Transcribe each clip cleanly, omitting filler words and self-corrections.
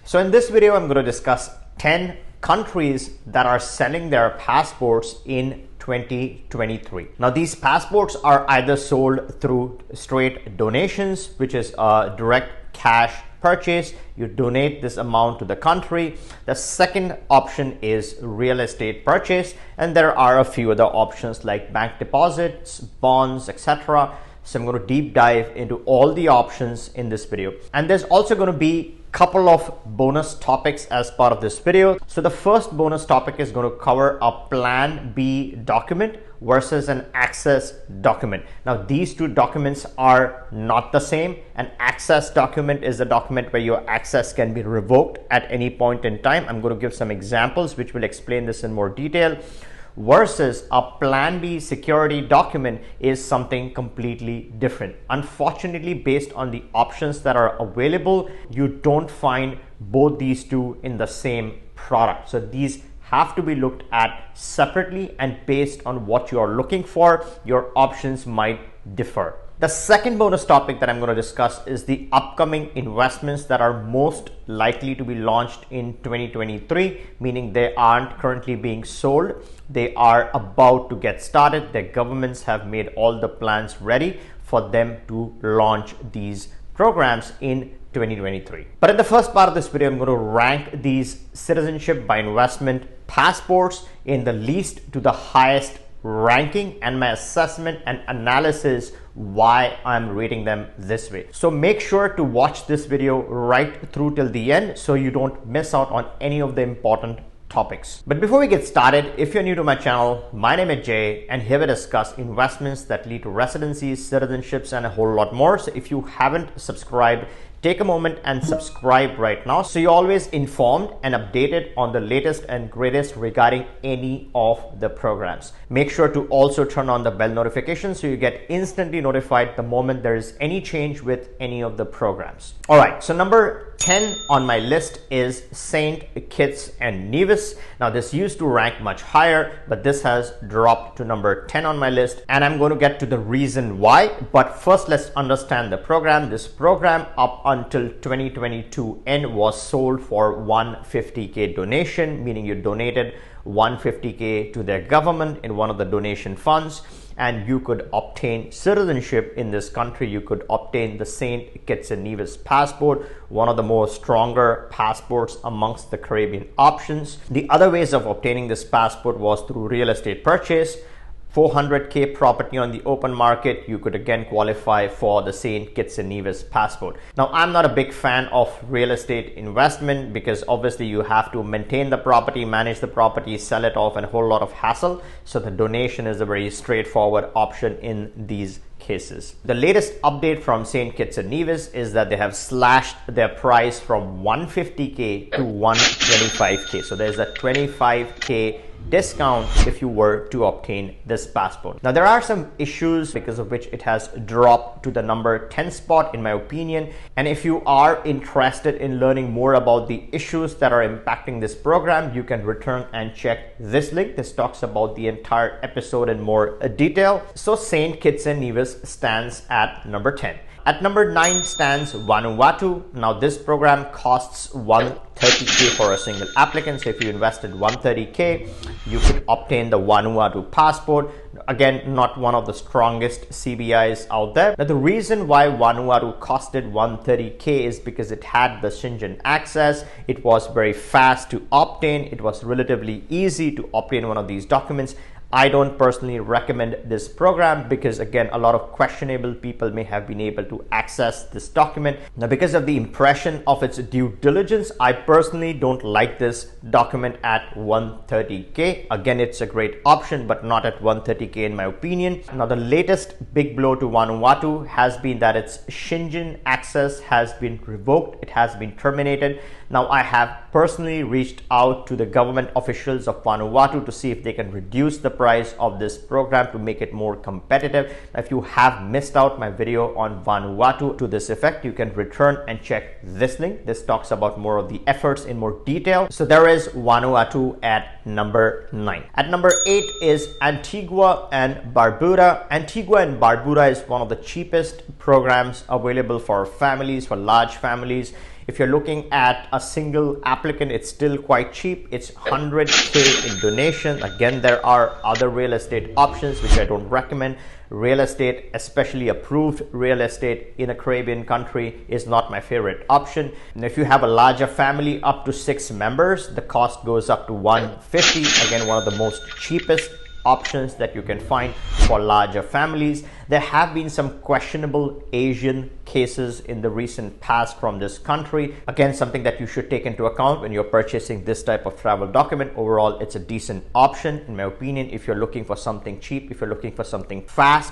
So in this video, I'm going to discuss 10 countries that are selling their passports in 2023. Now, these passports are either sold through straight donations, which is a direct cash purchase. You donate this amount to the country. The second option is real estate purchase, and there are a few other options like bank deposits, bonds, etc. So I'm going to deep dive into all the options in this video. And there's also going to be a couple of bonus topics as part of this video. So the first bonus topic is going to cover a Plan B document versus an access document. Now, these two documents are not the same. An access document is a document where your access can be revoked at any point in time. I'm going to give some examples which will explain this in more detail. Versus a Plan B security document is something completely different. Unfortunately, based on the options that are available, you don't find both these two in the same product. So these have to be looked at separately, and based on what you are looking for, your options might differ. The second bonus topic that I'm going to discuss is the upcoming investments that are most likely to be launched in 2023, meaning they aren't currently being sold. They are about to get started. The governments have made all the plans ready for them to launch these programs in 2023. But in the first part of this video, I'm going to rank these citizenship by investment passports in the least to the highest ranking, and my assessment and analysis why I'm rating them this way. So make sure to watch this video right through till the end so you don't miss out on any of the important topics. But before we get started, if you're new to my channel, my name is Jay, and here we discuss investments that lead to residencies, citizenships, and a whole lot more. So if you haven't subscribed, take a moment and subscribe right now so you're always informed and updated on the latest and greatest regarding any of the programs. Make sure to also turn on the bell notification so you get instantly notified the moment there is any change with any of the programs. All right, so number 10 on my list is St. Kitts and Nevis. Now, this used to rank much higher, but this has dropped to number 10 on my list, and I'm going to get to the reason why. But first, let's understand the program. This program up until 2022 end was sold for 150K donation, meaning you donated 150K to their government in one of the donation funds, and you could obtain citizenship in this country. You could obtain the St. Kitts and Nevis passport, one of the more stronger passports amongst the Caribbean options. The other ways of obtaining this passport was through real estate purchase. 400K property on the open market, you could again qualify for the St. Kitts and Nevis passport. Now, I'm not a big fan of real estate investment because obviously you have to maintain the property, manage the property, sell it off, and a whole lot of hassle. So the donation is a very straightforward option in these cases. The latest update from St. Kitts and Nevis is that they have slashed their price from 150K to 125K. So there's a 25K discount if you were to obtain this passport. Now, there are some issues because of which it has dropped to the number 10 spot in my opinion. And if you are interested in learning more about the issues that are impacting this program, you can return and check this link. This talks about the entire episode in more detail. So St. Kitts and Nevis stands at number 10. At number 9 stands Vanuatu. Now, this program costs 130K for a single applicant. So if you invested 130K, you could obtain the Vanuatu passport. Again, not one of the strongest CBIs out there. Now, the reason why Vanuatu costed 130K is because it had the Schengen access. It was very fast to obtain. It was relatively easy to obtain one of these documents. I don't personally recommend this program because, again, a lot of questionable people may have been able to access this document. Now, because of the impression of its due diligence, I personally don't like this document at 130K. Again, it's a great option, but not at 130K in my opinion. Now, the latest big blow to Vanuatu has been that its Schengen access has been revoked. It has been terminated. Now, I have personally reached out to the government officials of Vanuatu to see if they can reduce the price of this program to make it more competitive. Now, if you have missed out my video on Vanuatu to this effect, you can return and check this link. This talks about more of the efforts in more detail. So there is Vanuatu at number 9. At number 8 is Antigua and Barbuda. Antigua and Barbuda is one of the cheapest programs available for families, for large families. If you're looking at a single applicant, it's still quite cheap. It's 100K in donation. Again, there are other real estate options which I don't recommend. Real estate, especially approved real estate in a Caribbean country, is not my favorite option. And if you have a larger family up to 6 members, the cost goes up to 150. Again, one of the most cheapest options that you can find for larger families. There have been some questionable Asian cases in the recent past from this country. Again, something that you should take into account when you're purchasing this type of travel document. Overall, it's a decent option in my opinion if you're looking for something cheap, if you're looking for something fast.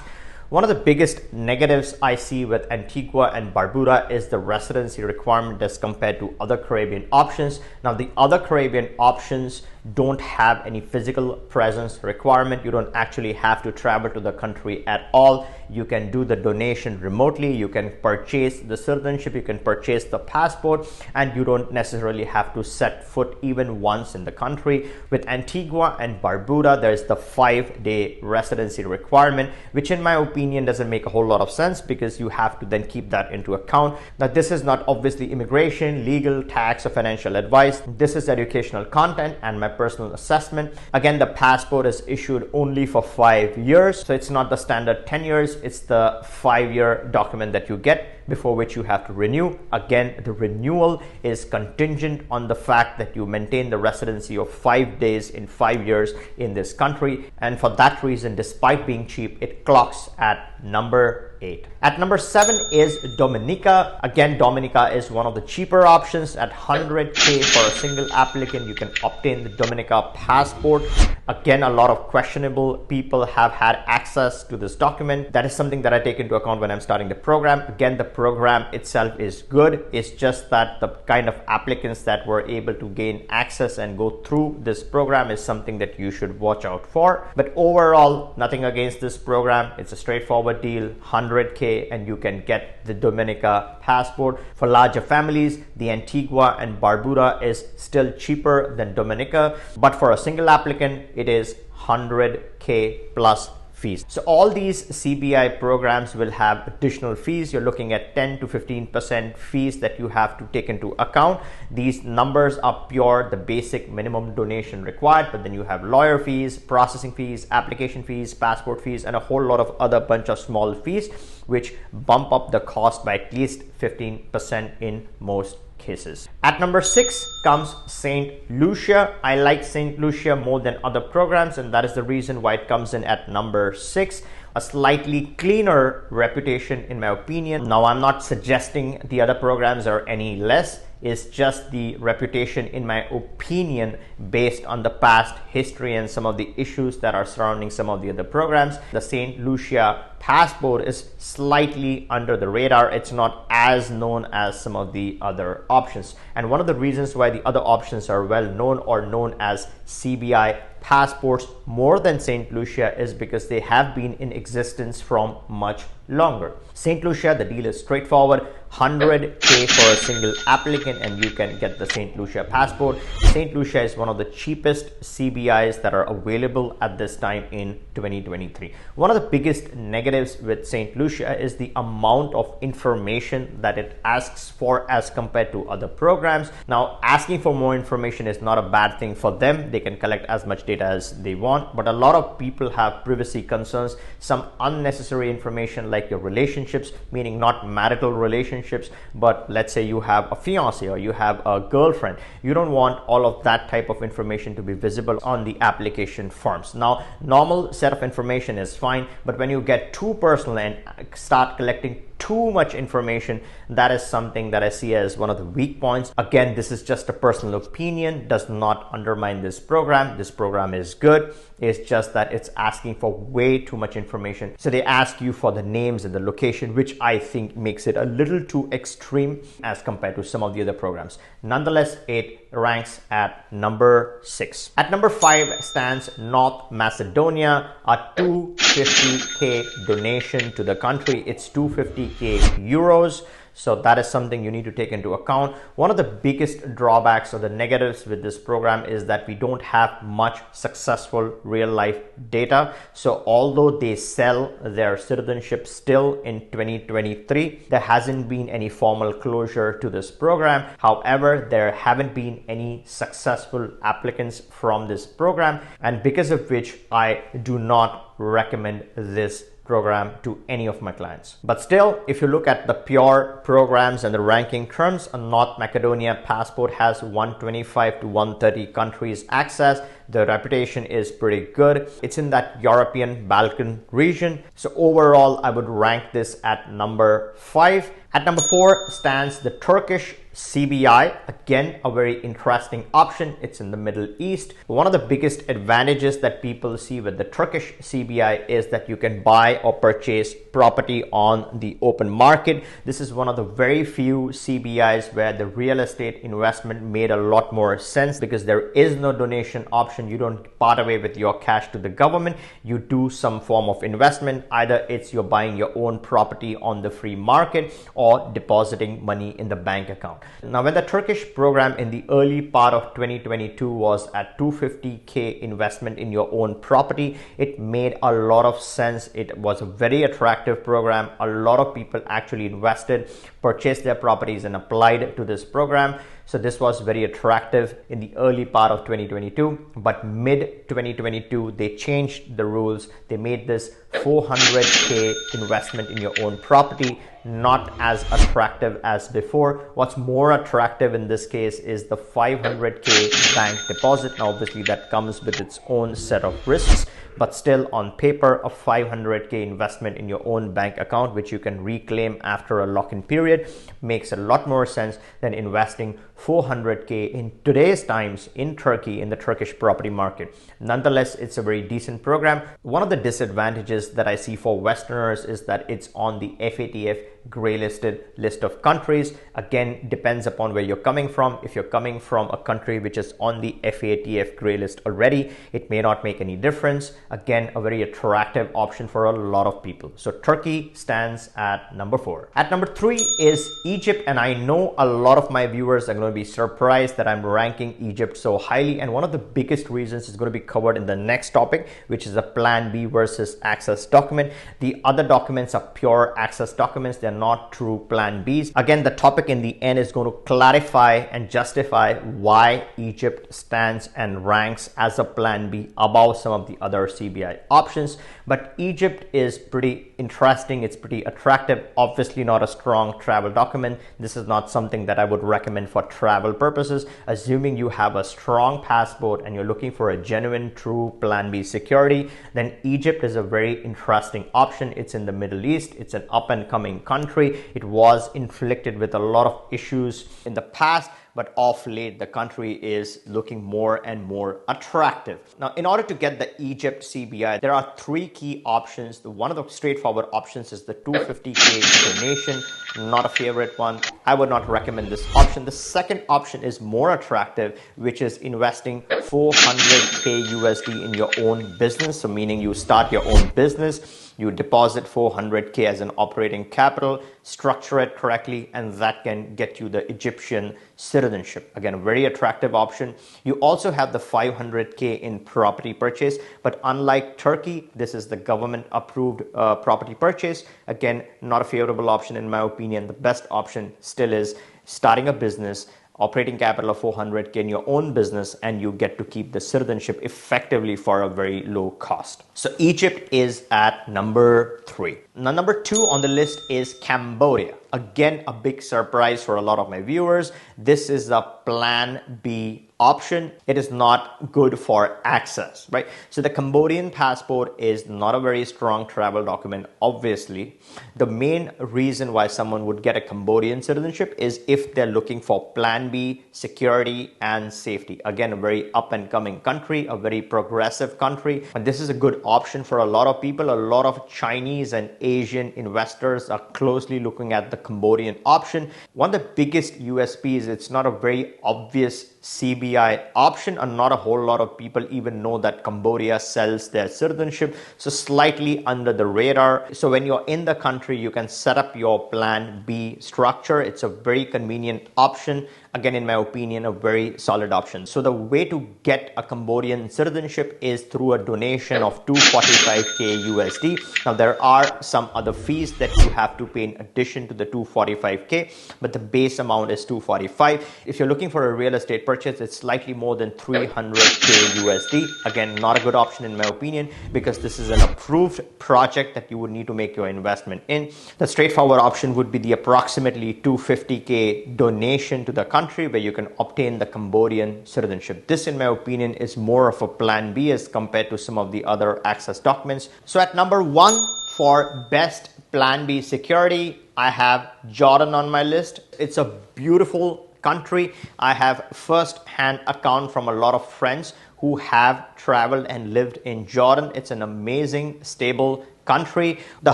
One of the biggest negatives I see with Antigua and Barbuda is the residency requirement as compared to other Caribbean options. Now, the other Caribbean options don't have any physical presence requirement. You don't actually have to travel to the country at all. You can do the donation remotely. You can purchase the citizenship, you can purchase the passport, and you don't necessarily have to set foot even once in the country. With Antigua and Barbuda, there's the 5-day residency requirement, which in my opinion doesn't make a whole lot of sense because you have to then keep that into account. Now, this is not obviously immigration, legal, tax, or financial advice. This is educational content and my personal assessment. Again, the passport is issued only for 5 years, so it's not the standard 10 years. It's the 5-year document that you get, before which you have to renew. Again, the renewal is contingent on the fact that you maintain the residency of 5 days in 5 years in this country, and for that reason, despite being cheap, it clocks at number 8. At number 7 is Dominica. Again, Dominica is one of the cheaper options. At 100K for a single applicant, you can obtain the Dominica passport. Again, a lot of questionable people have had access to this document. That is something that I take into account when I'm starting the program. Again, the program itself is good. It's just that the kind of applicants that were able to gain access and go through this program is something that you should watch out for. But overall, nothing against this program. It's a straightforward deal, 100K, and you can get the Dominica passport. For larger families, the Antigua and Barbuda is still cheaper than Dominica, but for a single applicant, it is 100K plus fees. So all these CBI programs will have additional fees. You're looking at 10 to 15% fees that you have to take into account. These numbers are pure, the basic minimum donation required, but then you have lawyer fees, processing fees, application fees, passport fees, and a whole lot of other bunch of small fees, which bump up the cost by at least 15% in most cases. At number 6 comes St. Lucia. I like St. Lucia more than other programs, and that is the reason why it comes in at number 6. A slightly cleaner reputation in my opinion. Now, I'm not suggesting the other programs are any less. It's just the reputation in my opinion based on the past history and some of the issues that are surrounding some of the other programs. The St. Lucia passport is slightly under the radar. It's not as known as some of the other options. And one of the reasons why the other options are well known or known as CBI passports more than St. Lucia is because they have been in existence from much longer. St. Lucia, the deal is straightforward, 100K for a single applicant and you can get the St. Lucia passport. St. Lucia is one of the cheapest CBIs that are available at this time in 2023. One of the biggest negatives with St. Lucia is the amount of information that it asks for as compared to other programs. Now, asking for more information is not a bad thing for them. They can collect as much data as they want, but a lot of people have privacy concerns, some unnecessary information like your relationships, meaning not marital relationships, but let's say you have a fiance or you have a girlfriend. You don't want all of that type of information to be visible on the application forms. Now, normal set of information is fine, but when you get too personal and start collecting too much information, that is something that I see as one of the weak points. Again, this is just a personal opinion, does not undermine this program. This program is good. It's just that it's asking for way too much information. So they ask you for the names and the location, which I think makes it a little too extreme as compared to some of the other programs. Nonetheless, it ranks at number 6. At number 5 stands North Macedonia, a 250K donation to the country. It's 250K euros. So that is something you need to take into account. One of the biggest drawbacks or the negatives with this program is that we don't have much successful real life data. So although they sell their citizenship still in 2023, there hasn't been any formal closure to this program. However, there haven't been any successful applicants from this program, and because of which I do not recommend this program to any of my clients. But still, if you look at the pure programs and the ranking terms, a North Macedonia passport has 125 to 130 countries access. The reputation is pretty good. It's in that European Balkan region. So overall, I would rank this at number 5. At number 4 stands the Turkish CBI. Again, a very interesting option. It's in the Middle East. One of the biggest advantages that people see with the Turkish CBI is that you can buy or purchase property on the open market. This is one of the very few CBIs where the real estate investment made a lot more sense because there is no donation option. You don't part away with your cash to the government. You do some form of investment. Either it's you're buying your own property on the free market or depositing money in the bank account. Now, when the Turkish program in the early part of 2022 was at 250k investment in your own property, it made a lot of sense. It was a very attractive program. A lot of people actually invested, purchased their properties and applied to this program. So this was very attractive in the early part of 2022, but mid 2022, they changed the rules. They made this 400k investment in your own property not as attractive as before. What's more attractive in this case is the 500k bank deposit. Now, obviously that comes with its own set of risks, but still on paper, a 500k investment in your own bank account, which you can reclaim after a lock-in period, makes a lot more sense than investing 400k in today's times in Turkey, in the Turkish property market. Nonetheless, it's a very decent program. One of the disadvantages that I see for Westerners is that it's on the FATF gray listed list of countries. Again, depends upon where you're coming from. If you're coming from a country which is on the FATF gray list already, it may not make any difference. Again, a very attractive option for a lot of people. So Turkey stands at number 4. At number 3 is Egypt, and I know a lot of my viewers are going to be surprised that I'm ranking Egypt so highly, and one of the biggest reasons is going to be covered in the next topic, which is a Plan B versus access document. The other documents are pure access documents. They're not true Plan Bs. Again, the topic in the end is going to clarify and justify why Egypt stands and ranks as a Plan B above some of the other CBI options. But Egypt is pretty interesting. It's pretty attractive. Obviously not a strong travel document. This is not something that I would recommend for travel purposes. Assuming you have a strong passport and you're looking for a genuine true Plan B security, then Egypt is a very interesting option. It's in the Middle East. It's an up and coming country. It was inflicted with a lot of issues in the past, but of late the country is looking more and more attractive. Now, in order to get the Egypt CBI, there are 3 key options. One of the straightforward options is the 250k donation. Not a favorite one. I would not recommend this option. The second option is more attractive, which is investing 400k USD in your own business. So meaning you start your own business, you deposit 400k as an operating capital, structure it correctly, and that can get you the Egyptian citizenship. Again, a very attractive option. You also have the 500k in property purchase, but unlike Turkey, this is the government approved property purchase. Again, not a favorable option in my opinion. The best option still is starting a business, operating capital of 400k in your own business, and you get to keep the citizenship effectively for a very low cost. So Egypt is at number 3. Now, number 2 on the list is Cambodia. Again, a big surprise for a lot of my viewers. This is a Plan B option. It is not good for access, right? So the Cambodian passport is not a very strong travel document. Obviously, the main reason why someone would get a Cambodian citizenship is if they're looking for Plan B, security and safety. Again, a very up and coming country, a very progressive country. And this is a good option for a lot of people. A lot of Chinese and Asian investors are closely looking at the Cambodian option. One of the biggest USPs, it's not a very obvious CBI UBI option, and not a whole lot of people even know that Cambodia sells their citizenship, so slightly under the radar. So when you're in the country, you can set up your plan B structure. It's a very convenient option. Again, in my opinion, a very solid option. So the way to get a Cambodian citizenship is through a donation of 245k USD. Now there are some other fees that you have to pay in addition to the 245k, but the base amount is 245. If you're looking for a real estate purchase, it's slightly more than 300k USD. Again, not a good option in my opinion, because this is an approved project that you would need to make your investment in. The straightforward option would be the approximately 250k donation to the country, where you can obtain the Cambodian citizenship. This, in my opinion, is more of a plan B as compared to some of the other access documents. So at number 1 for best plan B security, I have Jordan on my list. It's a beautiful country. I have first-hand account from a lot of friends who have traveled and lived in Jordan. It's an amazing, stable country. The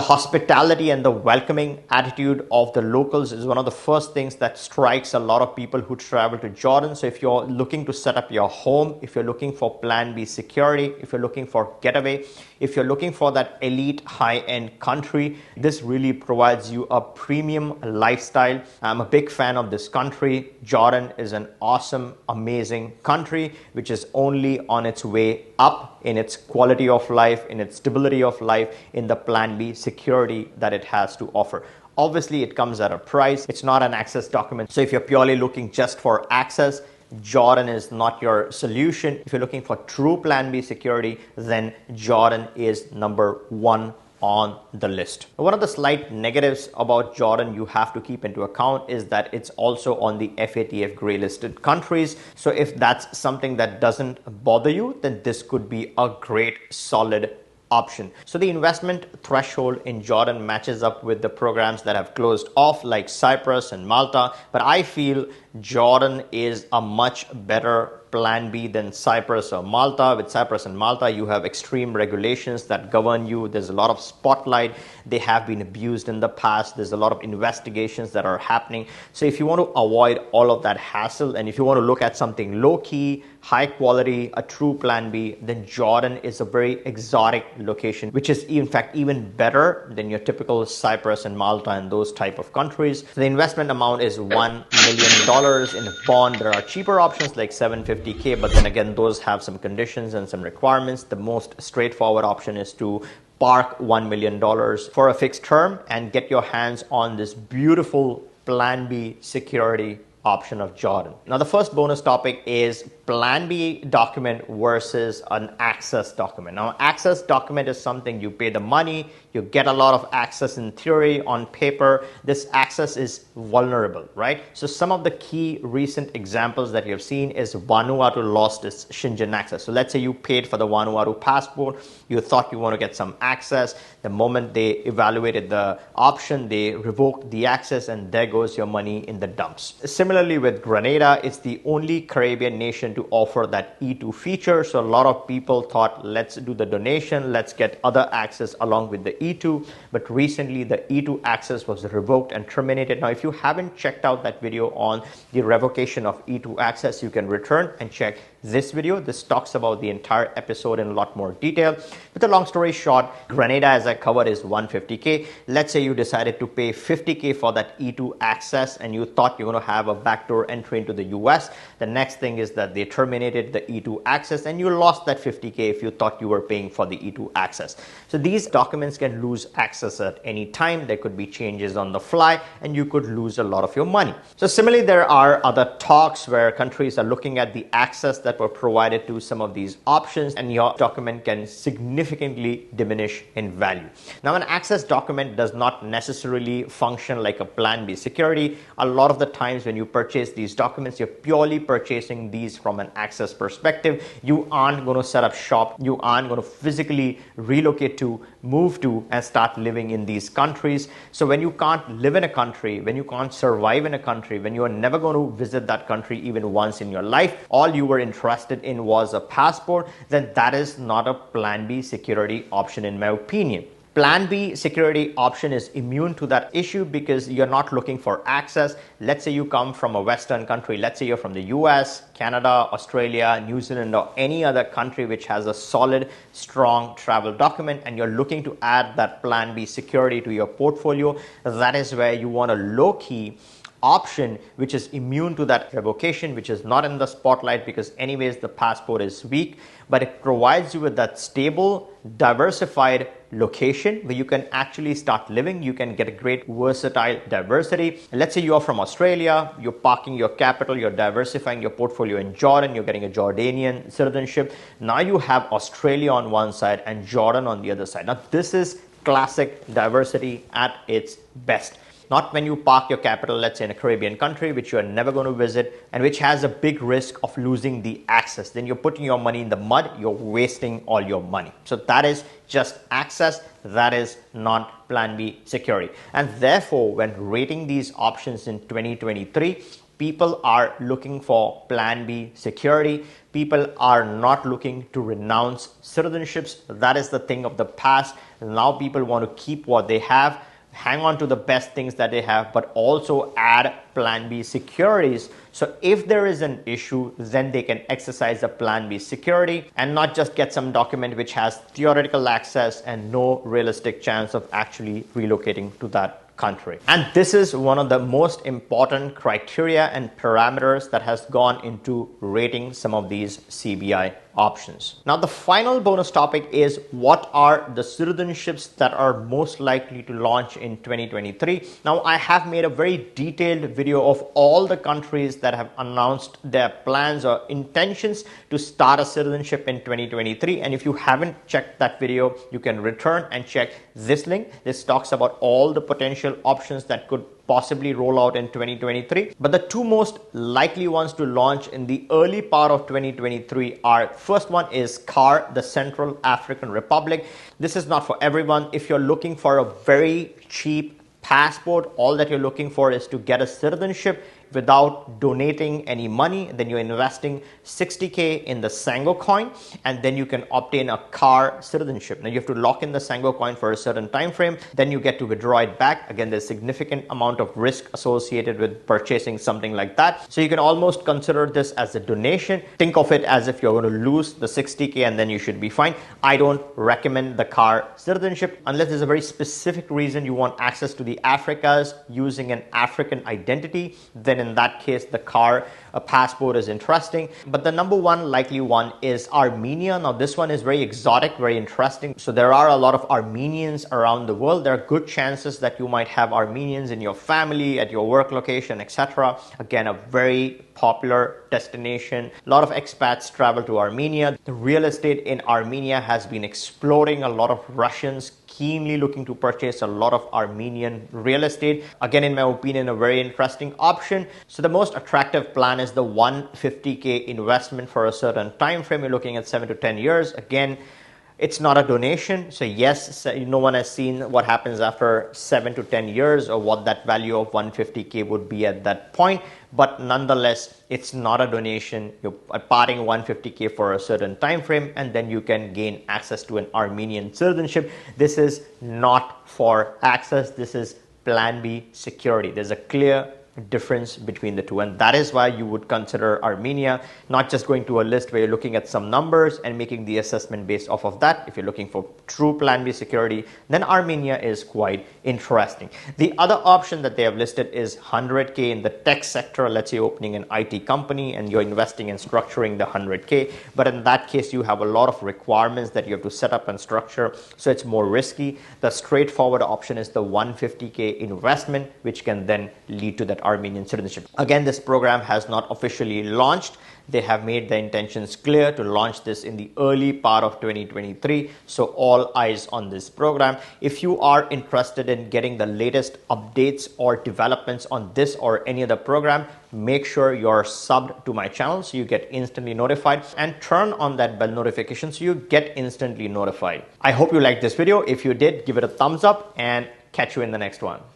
hospitality and the welcoming attitude of the locals is one of the first things that strikes a lot of people who travel to Jordan. So if you're looking to set up your home, if you're looking for plan B security, if you're looking for getaway, if you're looking for that elite high-end country, this really provides you a premium lifestyle. I'm a big fan of this country. Jordan is an awesome, amazing country, which is only on its way up in its quality of life, in its stability of life, in the plan B security that it has to offer. Obviously, it comes at a price. It's not an access document. So if you're purely looking just for access, Jordan is not your solution. If you're looking for true plan B security, then Jordan is number 1 on the list. One of the slight negatives about Jordan you have to keep into account is that it's also on the FATF gray listed countries. So if that's something that doesn't bother you, then this could be a great solid option. So the investment threshold in Jordan matches up with the programs that have closed off like Cyprus and Malta, but I feel Jordan is a much better plan B than Cyprus or Malta. With Cyprus and Malta, you have extreme regulations that govern you. There's a lot of spotlight. They have been abused in the past. There's a lot of investigations that are happening. So if you want to avoid all of that hassle, and if you want to look at something low-key, high quality, a true plan B, then Jordan is a very exotic location, which is in fact even better than your typical Cyprus and Malta and those type of countries. So the investment amount is $1 million in a bond. There are cheaper options like $750K, but then again, those have some conditions and some requirements. The most straightforward option is to park $1 million for a fixed term and get your hands on this beautiful plan B security option of Jordan. Now, the first bonus topic is plan B document versus an access document. Now, access document is something you pay the money, you get a lot of access in theory, on paper. This access is vulnerable, right? So some of the key recent examples that you've seen is Vanuatu lost its Shenzhen access. So let's say you paid for the Vanuatu passport, you thought you want to get some access. The moment they evaluated the option, they revoked the access, and there goes your money in the dumps. Similarly with Grenada, it's the only Caribbean nation to offer that E2 feature. So a lot of people thought, let's do the donation, let's get other access along with the E2. But recently the E2 access was revoked and terminated. Now, if you haven't checked out that video on the revocation of E2 access, you can return and check this video. This talks about the entire episode in a lot more detail. But the long story short, Grenada, as I covered, is 150K. Let's say you decided to pay 50K for that E2 access and you thought you're going to have a backdoor entry into the US. The next thing is that they terminated the E2 access and you lost that 50K if you thought you were paying for the E2 access. So these documents can lose access at any time. There could be changes on the fly and you could lose a lot of your money. So similarly, there are other talks where countries are looking at the access that were provided to some of these options, and your document can significantly diminish in value. Now, an access document does not necessarily function like a plan B security. A lot of the times when you purchase these documents, you're purely purchasing these from an access perspective. You aren't going to set up shop. You aren't going to physically relocate to, move to, and start living in these countries. So when you can't live in a country, when you can't survive in a country, when you are never going to visit that country even once in your life, all you were interested in was a passport, then that is not a plan B security option in my opinion. Plan B security option is immune to that issue because you're not looking for access. Let's say you come from a Western country. Let's say you're from the US, Canada, Australia, New Zealand, or any other country which has a solid, strong travel document, and you're looking to add that Plan B security to your portfolio. That is where you want a low-key option which is immune to that revocation, which is not in the spotlight because anyways the passport is weak, but it provides you with that stable, diversified location where you can actually start living. You can get a great versatile diversity. Let's say you're from Australia, you're parking your capital, you're diversifying your portfolio in Jordan, you're getting a Jordanian citizenship. Now you have Australia on one side and Jordan on the other side. Now this is classic diversity at its best. Not when you park your capital, let's say in a Caribbean country, which you are never going to visit and which has a big risk of losing the access. Then you're putting your money in the mud, you're wasting all your money. So that is just access, that is not Plan B security. And therefore, when rating these options in 2023, people are looking for Plan B security. People are not looking to renounce citizenships. That is the thing of the past. Now people want to keep what they have, hang on to the best things that they have, but also add Plan B securities. So if there is an issue, then they can exercise a Plan B security and not just get some document which has theoretical access and no realistic chance of actually relocating to that country. And this is one of the most important criteria and parameters that has gone into rating some of these CBI options. Now, the final bonus topic is what are the citizenships that are most likely to launch in 2023. Now, I have made a very detailed video of all the countries that have announced their plans or intentions to start a citizenship in 2023. And if you haven't checked that video, you can return and check this link. This talks about all the potential options that could possibly roll out in 2023. But the two most likely ones to launch in the early part of 2023 are, first one is CAR, the Central African Republic. This is not for everyone. If you're looking for a very cheap passport, all that you're looking for is to get a citizenship without donating any money, then you're investing 60K in the Sango coin, and then you can obtain a CAR citizenship. Now you have to lock in the Sango coin for a certain time frame, then you get to withdraw it back. Again, there's significant amount of risk associated with purchasing something like that. So you can almost consider this as a donation. Think of it as if you're going to lose the 60K and then you should be fine. I don't recommend the CAR citizenship unless there's a very specific reason you want access to the Africas using an African identity. Then in that case, the CAR passport is interesting. But the number one likely one is Armenia. Now this one is very exotic, very interesting. So there are a lot of Armenians around the world. There are good chances that you might have Armenians in your family, at your work location, etc. Again, a very popular destination. A lot of expats travel to Armenia. The real estate in Armenia has been exploding. A lot of Russians keenly looking to purchase a lot of Armenian real estate. Again, in my opinion, a very interesting option. So the most attractive plan is the 150K investment for a certain time frame. You're looking at 7 to 10 years. Again, it's not a donation. So yes, no one has seen what happens after 7 to 10 years or what that value of 150K would be at that point. But nonetheless, it's not a donation. You're parting 150K for a certain time frame, and then you can gain access to an Armenian citizenship. This is not for access. This is Plan B security. There's a clear difference between the two, and that is why you would consider Armenia, not just going to a list where you're looking at some numbers and making the assessment based off of that. If you're looking for true Plan B security, then Armenia is quite interesting. The other option that they have listed is 100K in the tech sector. Let's say you're opening an IT company and you're investing in structuring the 100K, but in that case you have a lot of requirements that you have to set up and structure, so it's more risky. The straightforward option is the 150K investment, which can then lead to that Armenian citizenship. Again, this program has not officially launched. They have made their intentions clear to launch this in the early part of 2023. So all eyes on this program. If you are interested in getting the latest updates or developments on this or any other program, make sure you're subbed to my channel so you get instantly notified, and turn on that bell notification so you get instantly notified. I hope you liked this video. If you did, give it a thumbs up and catch you in the next one.